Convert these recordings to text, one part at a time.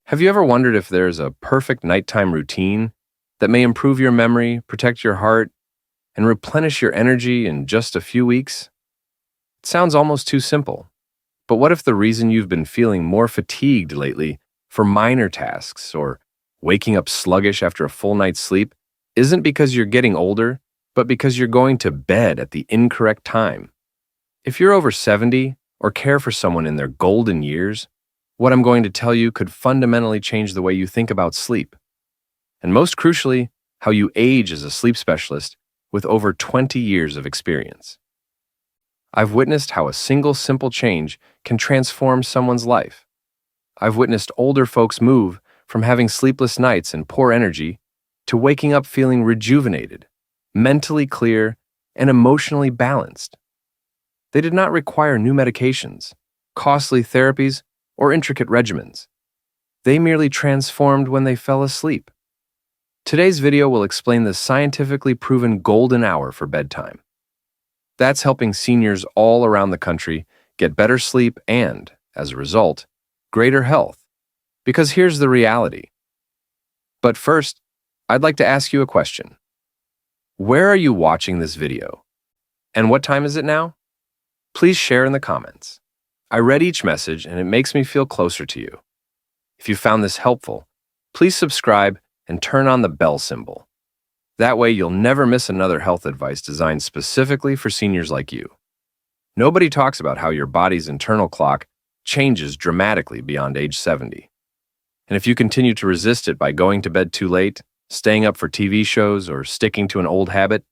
Have you ever wondered if there's a perfect nighttime routine that may improve your memory, protect your heart, and replenish your energy in just a few weeks? It sounds almost too simple. But what if the reason you've been feeling more fatigued lately for minor tasks or waking up sluggish after a full night's sleep isn't because you're getting older, but because you're going to bed at the incorrect time? If you're over 70 or care for someone in their golden years, what I'm going to tell you could fundamentally change the way you think about sleep. And most crucially, how you age as a sleep specialist with over 20 years of experience. I've witnessed how a single simple change can transform someone's life. I've witnessed older folks move from having sleepless nights and poor energy to waking up feeling rejuvenated, mentally clear, and emotionally balanced. They did not require new medications, costly therapies, or intricate regimens. They merely transformed when they fell asleep. Today's video will explain the scientifically proven golden hour for bedtime. That's helping seniors all around the country get better sleep and, as a result, greater health. Because here's the reality. But first, I'd like to ask you a question. Where are you watching this video? And what time is it now? Please share in the comments. I read each message and it makes me feel closer to you. If you found this helpful, please subscribe and turn on the bell symbol. That way you'll never miss another health advice designed specifically for seniors like you. Nobody talks about how your body's internal clock changes dramatically beyond age 70. And if you continue to resist it by going to bed too late, staying up for TV shows, or sticking to an old habit,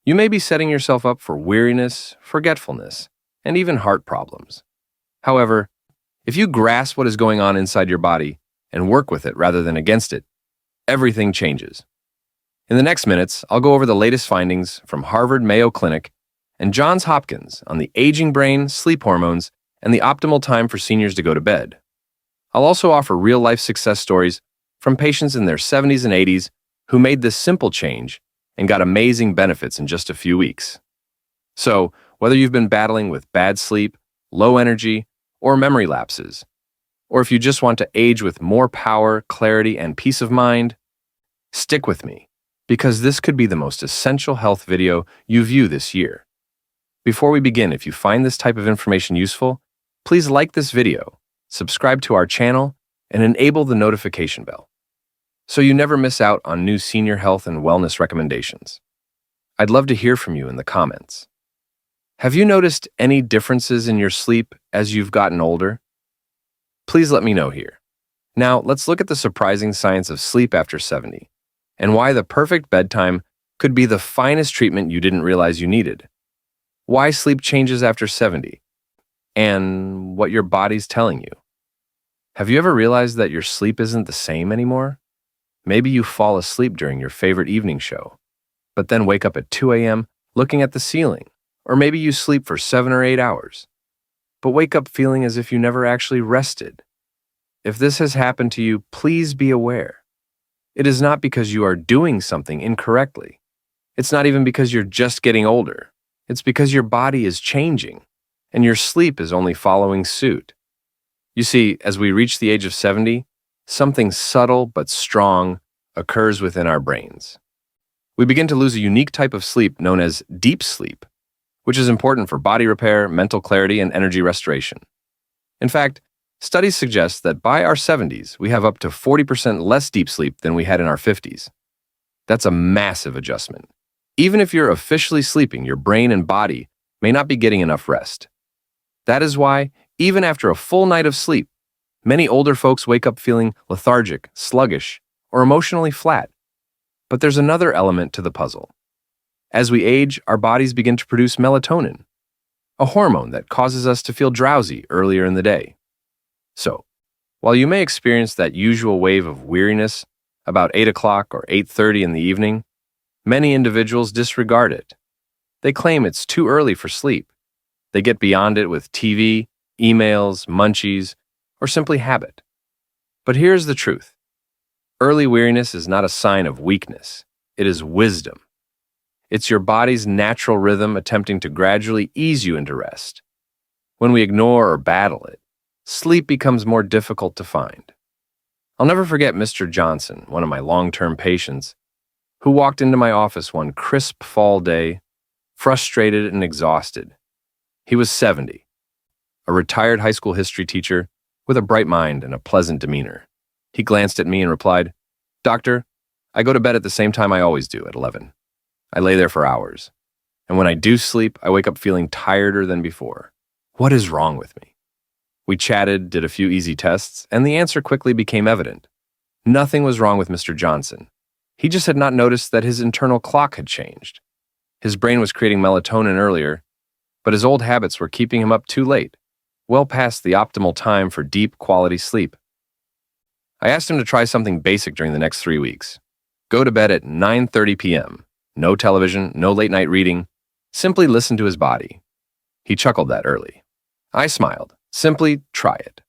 you may be setting yourself up for weariness, forgetfulness, and even heart problems. However, if you grasp what is going on inside your body and work with it rather than against it, everything changes. In the next minutes, I'll go over the latest findings from Harvard Mayo Clinic and Johns Hopkins on the aging brain, sleep hormones, and the optimal time for seniors to go to bed. I'll also offer real-life success stories from patients in their 70s and 80s who made this simple change and got amazing benefits in just a few weeks. So, whether you've been battling with bad sleep, low energy, or memory lapses, or if you just want to age with more power, clarity, and peace of mind, stick with me, because this could be the most essential health video you view this year. Before we begin, if you find this type of information useful, please like this video, subscribe to our channel, and enable the notification bell, so you never miss out on new senior health and wellness recommendations. I'd love to hear from you in the comments. Have you noticed any differences in your sleep as you've gotten older? Please let me know here. Now, let's look at the surprising science of sleep after 70, and why the perfect bedtime could be the finest treatment you didn't realize you needed. Why sleep changes after 70, and what your body's telling you. Have you ever realized that your sleep isn't the same anymore? Maybe you fall asleep during your favorite evening show, but then wake up at 2 a.m. looking at the ceiling. Or maybe you sleep for 7 or 8 hours, but wake up feeling as if you never actually rested. If this has happened to you, please be aware. It is not because you are doing something incorrectly. It's not even because you're just getting older. It's because your body is changing, and your sleep is only following suit. You see, as we reach the age of 70, something subtle but strong occurs within our brains. We begin to lose a unique type of sleep known as deep sleep, which is important for body repair, mental clarity, and energy restoration. In fact, studies suggest that by our 70s, we have up to 40% less deep sleep than we had in our 50s. That's a massive adjustment. Even if you're officially sleeping, your brain and body may not be getting enough rest. That is why, even after a full night of sleep, many older folks wake up feeling lethargic, sluggish, or emotionally flat. But there's another element to the puzzle. As we age, our bodies begin to produce melatonin, a hormone that causes us to feel drowsy earlier in the day. So, while you may experience that usual wave of weariness about 8 o'clock or 8:30 in the evening, many individuals disregard it. They claim it's too early for sleep. They get beyond it with TV, emails, munchies, or simply habit. But here's the truth. Early weariness is not a sign of weakness. It is wisdom. It's your body's natural rhythm attempting to gradually ease you into rest. When we ignore or battle it, sleep becomes more difficult to find. I'll never forget Mr. Johnson, one of my long-term patients, who walked into my office one crisp fall day, frustrated and exhausted. He was 70, a retired high school history teacher with a bright mind and a pleasant demeanor. He glanced at me and replied, "Doctor, I go to bed at the same time I always do, at 11. I lay there for hours. And when I do sleep, I wake up feeling tireder than before. What is wrong with me?" We chatted, did a few easy tests, and the answer quickly became evident. Nothing was wrong with Mr. Johnson. He just had not noticed that his internal clock had changed. His brain was creating melatonin earlier, but his old habits were keeping him up too late, well past the optimal time for deep, quality sleep. I asked him to try something basic during the next 3 weeks. Go to bed at 9:30 p.m. No television, no late-night reading. Simply listen to his body. He chuckled that early. I smiled. Simply try it.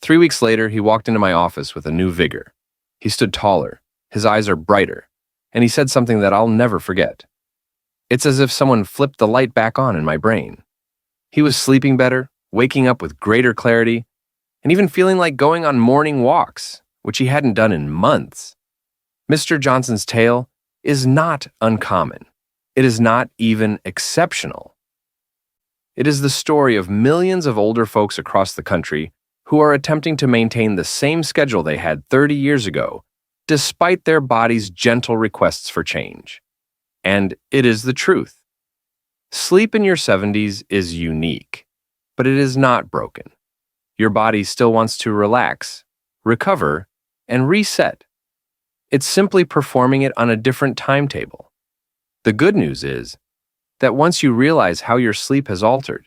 3 weeks later, he walked into my office with a new vigor. He stood taller, his eyes are brighter, and he said something that I'll never forget. It's as if someone flipped the light back on in my brain. He was sleeping better, waking up with greater clarity, and even feeling like going on morning walks, which he hadn't done in months. Mr. Johnson's tale is not uncommon. It is not even exceptional. It is the story of millions of older folks across the country who are attempting to maintain the same schedule they had 30 years ago, despite their body's gentle requests for change. And it is the truth. Sleep in your 70s is unique, but it is not broken. Your body still wants to relax, recover, and reset. It's simply performing it on a different timetable. The good news is that once you realize how your sleep has altered,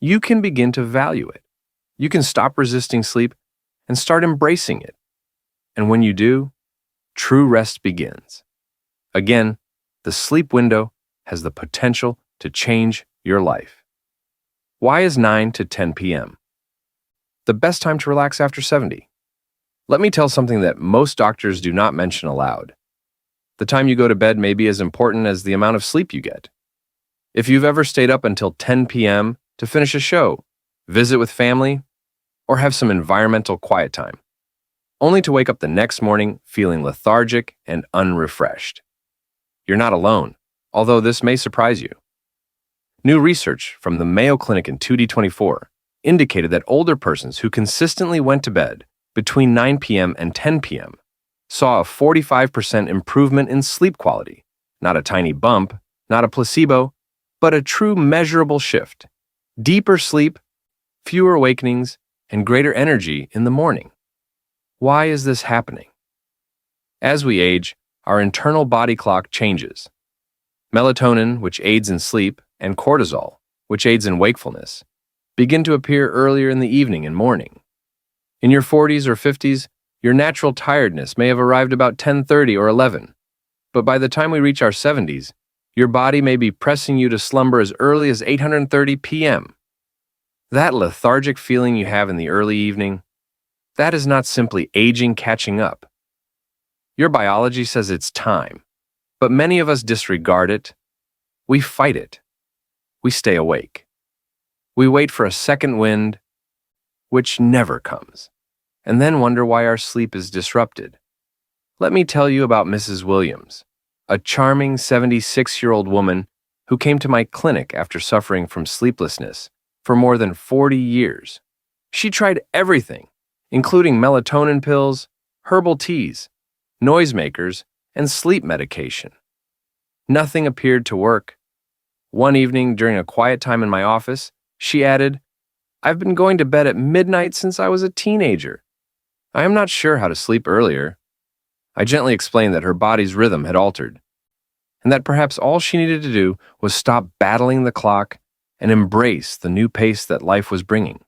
you can begin to value it. You can stop resisting sleep and start embracing it. And when you do, true rest begins. Again, the sleep window has the potential to change your life. Why is 9 to 10 p.m. the best time to relax after 70? Let me tell something that most doctors do not mention aloud. The time you go to bed may be as important as the amount of sleep you get. If you've ever stayed up until 10 p.m. to finish a show, visit with family, or have some environmental quiet time, only to wake up the next morning feeling lethargic and unrefreshed. You're not alone, although this may surprise you. New research from the Mayo Clinic in 2024 indicated that older persons who consistently went to bed between 9 p.m. and 10 p.m. saw a 45% improvement in sleep quality, not a tiny bump, not a placebo, but a true measurable shift. Deeper sleep, fewer awakenings, and greater energy in the morning. Why is this happening? As we age, our internal body clock changes. Melatonin, which aids in sleep, and cortisol, which aids in wakefulness, begin to appear earlier in the evening and morning. In your 40s or 50s, your natural tiredness may have arrived about 10:30 or 11, but by the time we reach our 70s, your body may be pressing you to slumber as early as 8:30 p.m. That lethargic feeling you have in the early evening, that is not simply aging catching up. Your biology says it's time, but many of us disregard it. We fight it. We stay awake. We wait for a second wind, which never comes, and then wonder why our sleep is disrupted. Let me tell you about Mrs. Williams, a charming 76-year-old woman who came to my clinic after suffering from sleeplessness for more than 40 years. She tried everything, including melatonin pills, herbal teas, noisemakers, and sleep medication. Nothing appeared to work. One evening during a quiet time in my office, she added, "I've been going to bed at midnight since I was a teenager. I am not sure how to sleep earlier." I gently explained that her body's rhythm had altered, and that perhaps all she needed to do was stop battling the clock and embrace the new pace that life was bringing.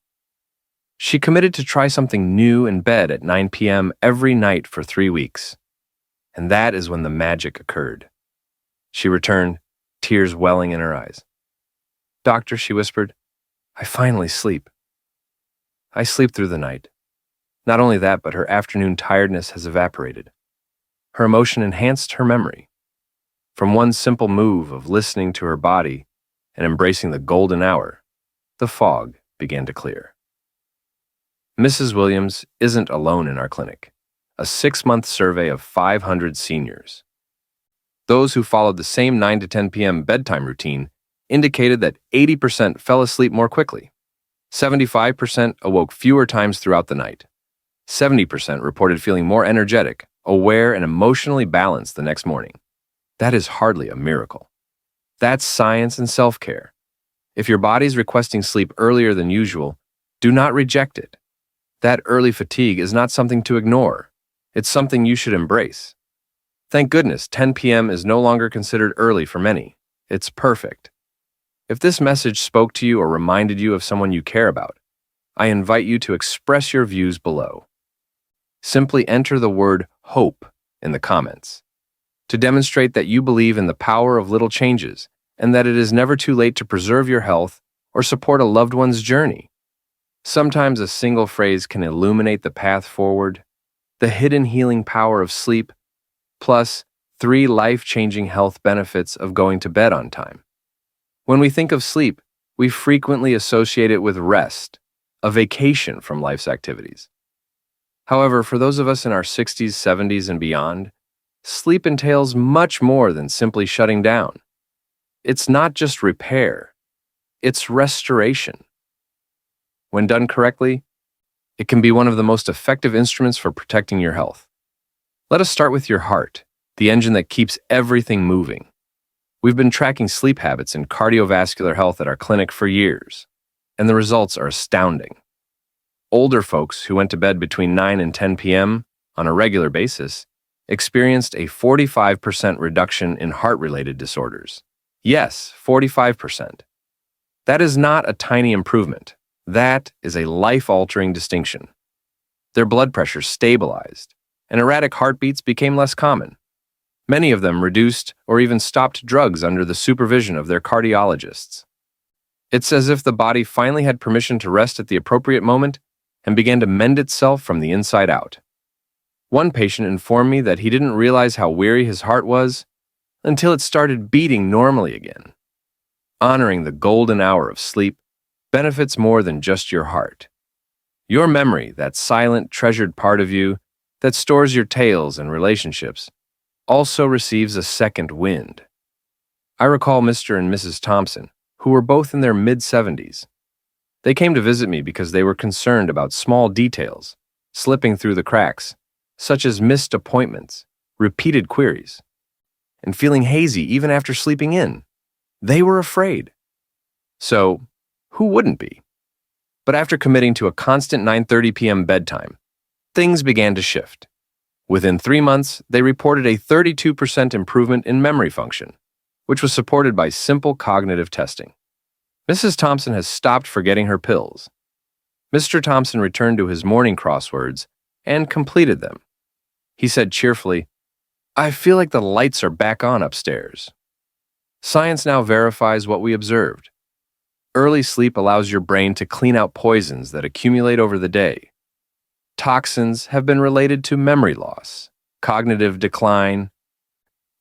She committed to try something new in bed at 9 p.m. every night for 3 weeks. And that is when the magic occurred. She returned, tears welling in her eyes. "Doctor," she whispered, "I finally sleep. I sleep through the night." Not only that, but her afternoon tiredness has evaporated. Her emotion enhanced her memory. From one simple move of listening to her body and embracing the golden hour, the fog began to clear. Mrs. Williams isn't alone in our clinic. a 6-month survey of 500 seniors. Those who followed the same 9 to 10 p.m. bedtime routine indicated that 80% fell asleep more quickly. 75% awoke fewer times throughout the night. 70% reported feeling more energetic, aware, and emotionally balanced the next morning. That is hardly a miracle. That's science and self-care. If your body's requesting sleep earlier than usual, do not reject it. That early fatigue is not something to ignore. It's something you should embrace. Thank goodness 10 p.m. is no longer considered early for many. It's perfect. If this message spoke to you or reminded you of someone you care about, I invite you to express your views below. Simply enter the word HOPE in the comments to demonstrate that you believe in the power of little changes and that it is never too late to preserve your health or support a loved one's journey. Sometimes a single phrase can illuminate the path forward, the hidden healing power of sleep, plus 3 life-changing health benefits of going to bed on time. When we think of sleep, we frequently associate it with rest, a vacation from life's activities. However, for those of us in our 60s, 70s, and beyond, sleep entails much more than simply shutting down. It's not just repair, it's restoration. When done correctly, it can be one of the most effective instruments for protecting your health. Let us start with your heart, the engine that keeps everything moving. We've been tracking sleep habits and cardiovascular health at our clinic for years, and the results are astounding. Older folks who went to bed between 9 and 10 p.m. on a regular basis experienced a 45% reduction in heart-related disorders. Yes, 45%. That is not a tiny improvement. That is a life-altering distinction. Their blood pressure stabilized, and erratic heartbeats became less common. Many of them reduced or even stopped drugs under the supervision of their cardiologists. It's as if the body finally had permission to rest at the appropriate moment and began to mend itself from the inside out. One patient informed me that he didn't realize how weary his heart was until it started beating normally again. Honoring the golden hour of sleep benefits more than just your heart. Your memory, that silent, treasured part of you that stores your tales and relationships, also receives a second wind. I recall Mr. and Mrs. Thompson, who were both in their mid-70s. They came to visit me because they were concerned about small details, slipping through the cracks, such as missed appointments, repeated queries, and feeling hazy even after sleeping in. They were afraid. So, who wouldn't be? But after committing to a constant 9:30 p.m. bedtime, things began to shift. Within 3 months, they reported a 32% improvement in memory function, which was supported by simple cognitive testing. Mrs. Thompson has stopped forgetting her pills. Mr. Thompson returned to his morning crosswords and completed them. He said cheerfully, "I feel like the lights are back on upstairs." Science now verifies what we observed. Early sleep allows your brain to clean out poisons that accumulate over the day. Toxins have been related to memory loss, cognitive decline,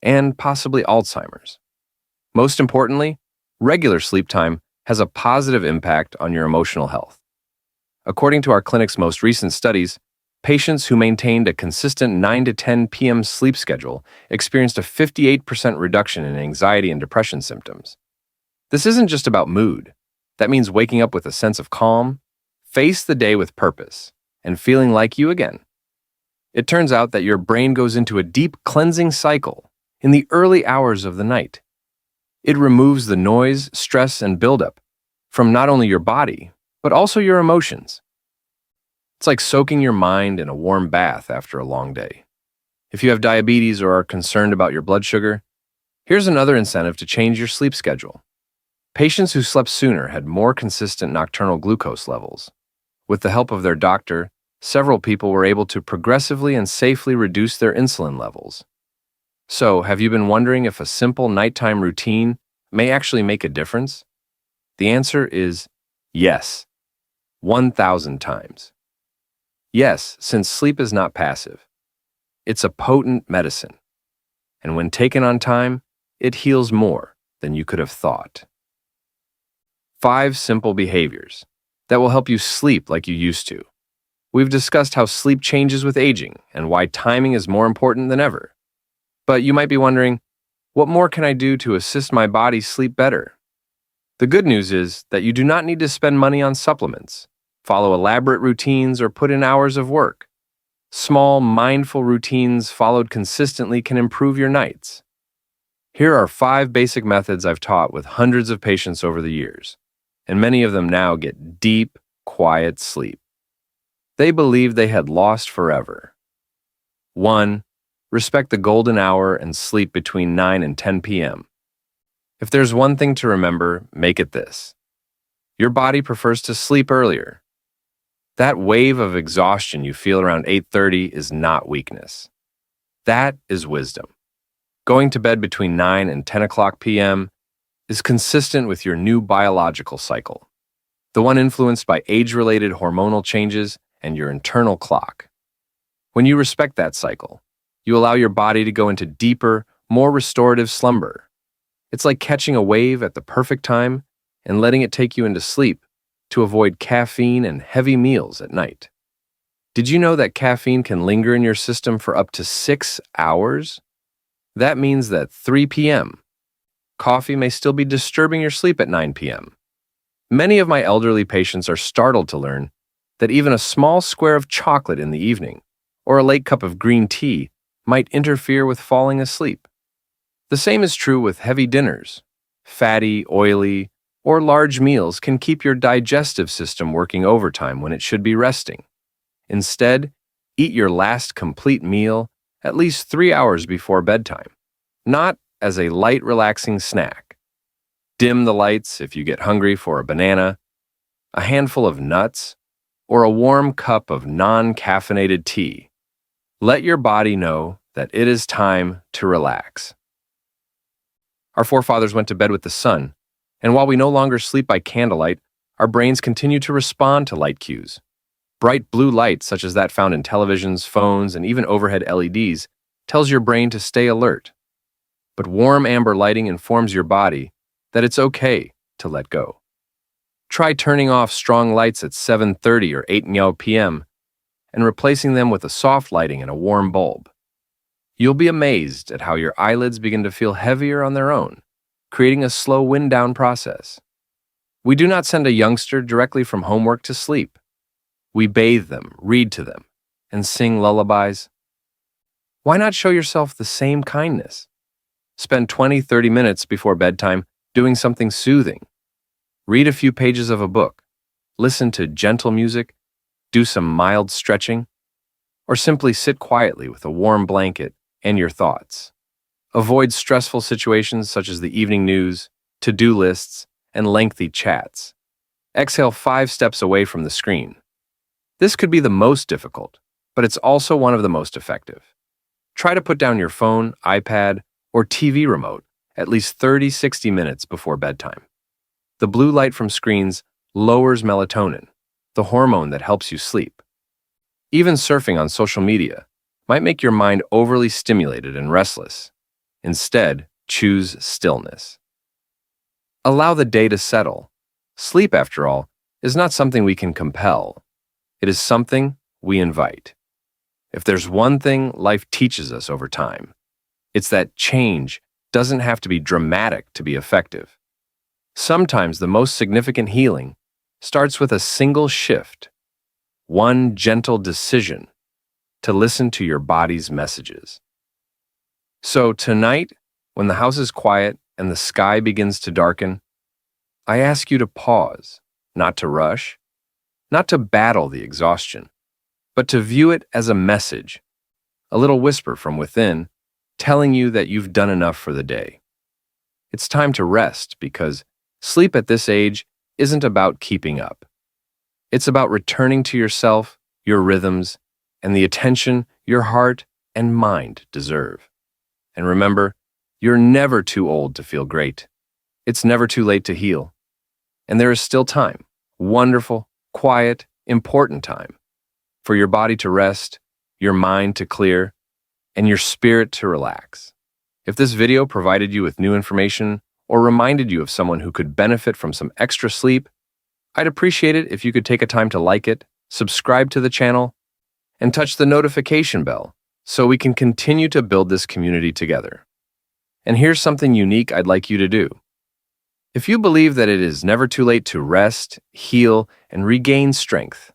and possibly Alzheimer's. Most importantly, regular sleep time has a positive impact on your emotional health. According to our clinic's most recent studies, patients who maintained a consistent 9 to 10 p.m. sleep schedule experienced a 58% reduction in anxiety and depression symptoms. This isn't just about mood. That means waking up with a sense of calm, face the day with purpose, and feeling like you again. It turns out that your brain goes into a deep cleansing cycle in the early hours of the night. It removes the noise, stress, and buildup from not only your body, but also your emotions. It's like soaking your mind in a warm bath after a long day. If you have diabetes or are concerned about your blood sugar, here's another incentive to change your sleep schedule. Patients who slept sooner had more consistent nocturnal glucose levels. With the help of their doctor, several people were able to progressively and safely reduce their insulin levels. So, have you been wondering if a simple nighttime routine may actually make a difference? The answer is yes, 1,000 times. Yes, since sleep is not passive. It's a potent medicine. And when taken on time, it heals more than you could have thought. 5 simple behaviors that will help you sleep like you used to. we've discussed how sleep changes with aging and why timing is more important than ever. But you might be wondering, what more can I do to assist my body sleep better? The good news is that you do not need to spend money on supplements, follow elaborate routines, or put in hours of work. Small, mindful routines followed consistently can improve your nights. Here are 5 basic methods I've taught with hundreds of patients over the years, and many of them now get deep, quiet sleep they believed they had lost forever. 1. Respect the golden hour and sleep between 9 and 10 p.m. If there's one thing to remember, make it this. Your body prefers to sleep earlier. That wave of exhaustion you feel around 8:30 is not weakness. That is wisdom. Going to bed between 9 and 10 o'clock p.m. is consistent with your new biological cycle, the one influenced by age-related hormonal changes and your internal clock. When you respect that cycle, you allow your body to go into deeper, more restorative slumber. It's like catching a wave at the perfect time and letting it take you into sleep to avoid caffeine and heavy meals at night. Did you know that caffeine can linger in your system for up to 6 hours? That means that 3 p.m. coffee may still be disturbing your sleep at 9 p.m. Many of my elderly patients are startled to learn that even a small square of chocolate in the evening or a late cup of green tea might interfere with falling asleep. The same is true with heavy dinners. Fatty, oily, or large meals can keep your digestive system working overtime when it should be resting. Instead, eat your last complete meal at least 3 hours before bedtime, not as a light, relaxing snack. Dim the lights if you get hungry for a banana, a handful of nuts, or a warm cup of non-caffeinated tea. Let your body know that it is time to relax. Our forefathers went to bed with the sun, and while we no longer sleep by candlelight, our brains continue to respond to light cues. Bright blue light, such as that found in televisions, phones, and even overhead LEDs, tells your brain to stay alert. But warm amber lighting informs your body that it's okay to let go. Try turning off strong lights at 7:30 or 8 p.m. and replacing them with a soft lighting and a warm bulb. You'll be amazed at how your eyelids begin to feel heavier on their own, creating a slow wind-down process. We do not send a youngster directly from homework to sleep. We bathe them, read to them, and sing lullabies. Why not show yourself the same kindness? Spend 20-30 minutes before bedtime doing something soothing. Read a few pages of a book, listen to gentle music, do some mild stretching, or simply sit quietly with a warm blanket and your thoughts. Avoid stressful situations such as the evening news, to-do lists, and lengthy chats. Exhale 5 steps away from the screen. This could be the most difficult, but it's also one of the most effective. Try to put down your phone, iPad, or TV remote at least 30-60 minutes before bedtime. The blue light from screens lowers melatonin, the hormone that helps you sleep. Even surfing on social media might make your mind overly stimulated and restless. Instead, choose stillness. Allow the day to settle. Sleep, after all, is not something we can compel. It is something we invite. If there's one thing life teaches us over time, it's that change doesn't have to be dramatic to be effective. Sometimes the most significant healing starts with a single shift, one gentle decision to listen to your body's messages. So tonight, when the house is quiet and the sky begins to darken, I ask you to pause, not to rush, not to battle the exhaustion, but to view it as a message, a little whisper from within telling you that you've done enough for the day. It's time to rest because sleep at this age isn't about keeping up. It's about returning to yourself, your rhythms, and the attention your heart and mind deserve. And remember, you're never too old to feel great. It's never too late to heal. And there is still time, wonderful, quiet, important time, for your body to rest, your mind to clear, and your spirit to relax. If this video provided you with new information or reminded you of someone who could benefit from some extra sleep, I'd appreciate it if you could take a time to like it, subscribe to the channel, and touch the notification bell so we can continue to build this community together. And here's something unique I'd like you to do. If you believe that it is never too late to rest, heal, and regain strength,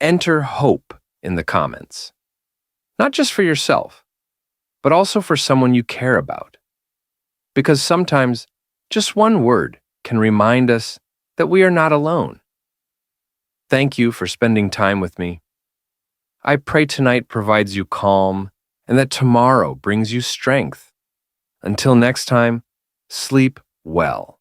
enter hope in the comments. Not just for yourself, but also for someone you care about. Because sometimes just one word can remind us that we are not alone. Thank you for spending time with me. I pray tonight provides you calm and that tomorrow brings you strength. Until next time, sleep well.